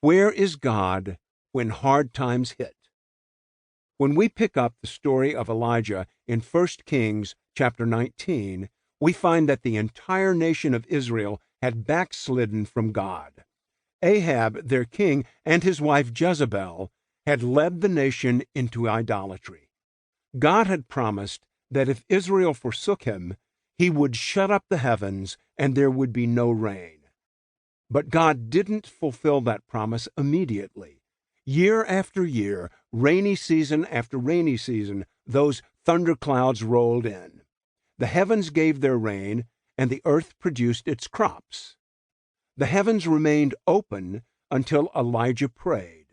Where is God when hard times hit? When we pick up the story of Elijah in 1 Kings chapter 19, we find that the entire nation of Israel had backslidden from God. Ahab, their king, and his wife Jezebel had led the nation into idolatry. God had promised that if Israel forsook him, he would shut up the heavens and there would be no rain. But God didn't fulfill that promise immediately. Year after year, rainy season after rainy season, those thunderclouds rolled in. The heavens gave their rain, and the earth produced its crops. The heavens remained open until Elijah prayed.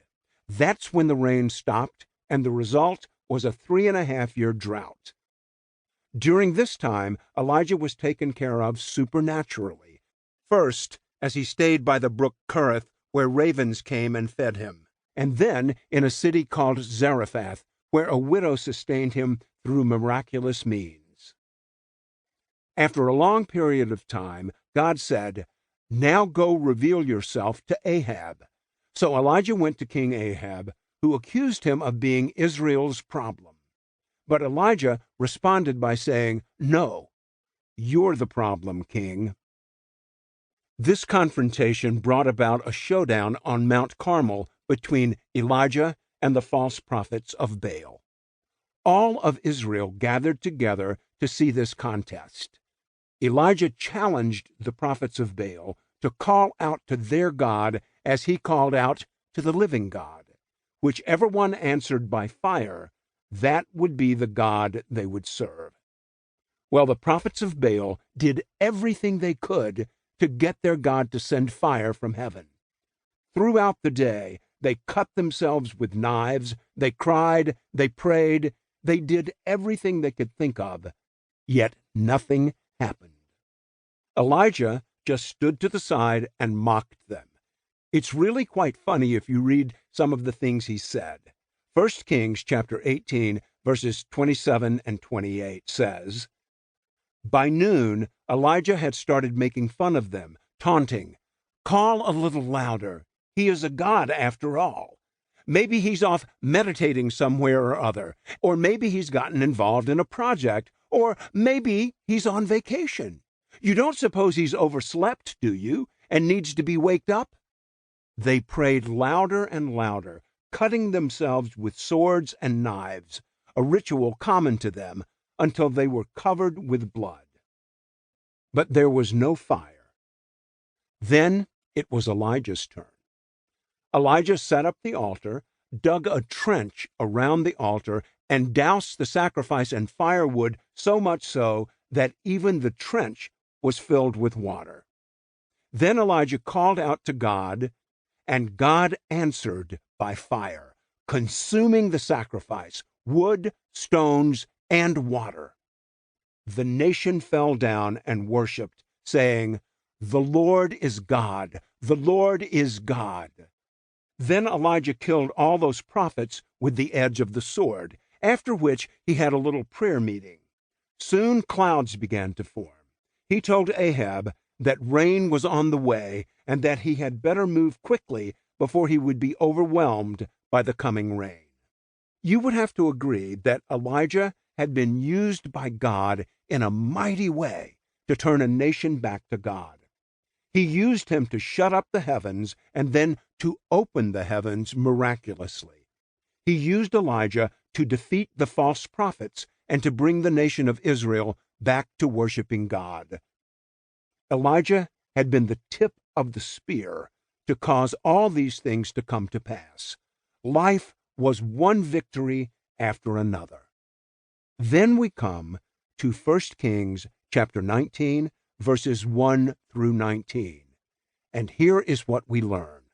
That's when the rain stopped, and the result was a 3.5-year drought. During this time, Elijah was taken care of supernaturally. First, as he stayed by the brook Kerith, where ravens came and fed him, and then in a city called Zarephath, where a widow sustained him through miraculous means. After a long period of time, God said, "Now go reveal yourself to Ahab." So Elijah went to King Ahab, who accused him of being Israel's problem. But Elijah responded by saying, "No, you're the problem, king." This confrontation brought about a showdown on Mount Carmel between Elijah and the false prophets of Baal. All of Israel gathered together to see this contest. Elijah challenged the prophets of Baal to call out to their God as he called out to the living God. Whichever one answered by fire, that would be the God they would serve. Well, the prophets of Baal did everything they could to get their God to send fire from heaven. Throughout the day, they cut themselves with knives, they cried, they prayed, they did everything they could think of, yet nothing happened. Elijah just stood to the side and mocked them. It's really quite funny if you read some of the things he said. 1 Kings chapter 18, verses 27 and 28 says, "By noon, Elijah had started making fun of them, taunting, 'Call a little louder. He is a god after all. Maybe he's off meditating somewhere or other, or maybe he's gotten involved in a project, or maybe he's on vacation. You don't suppose he's overslept, do you, and needs to be waked up?' They prayed louder and louder, cutting themselves with swords and knives, a ritual common to them, until they were covered with blood. But there was no fire. Then it was Elijah's turn. Elijah set up the altar, dug a trench around the altar, and doused the sacrifice and firewood so much so that even the trench was filled with water. Then Elijah called out to God, and God answered by fire, consuming the sacrifice, wood, stones, and water. The nation fell down and worshipped, saying, 'The Lord is God, the Lord is God.' Then Elijah killed all those prophets with the edge of the sword, after which he had a little prayer meeting. Soon clouds began to form. He told Ahab that rain was on the way and that he had better move quickly before he would be overwhelmed by the coming rain. You would have to agree that Elijah had been used by God in a mighty way to turn a nation back to God. He used him to shut up the heavens and then to open the heavens miraculously. He used Elijah to defeat the false prophets and to bring the nation of Israel back to worshiping God. Elijah had been the tip of the spear to cause all these things to come to pass. Life was one victory after another. Then we come to 1 Kings chapter 19, verses 1 through 19. And here is what we learn.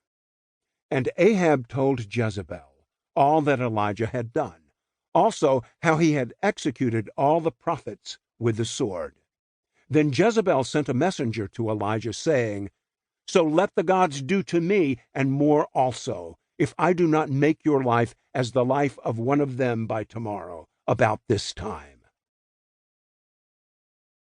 And Ahab told Jezebel all that Elijah had done, also how he had executed all the prophets with the sword. Then Jezebel sent a messenger to Elijah, saying, 'So let the gods do to me, and more also, if I do not make your life as the life of one of them by tomorrow, about this time.'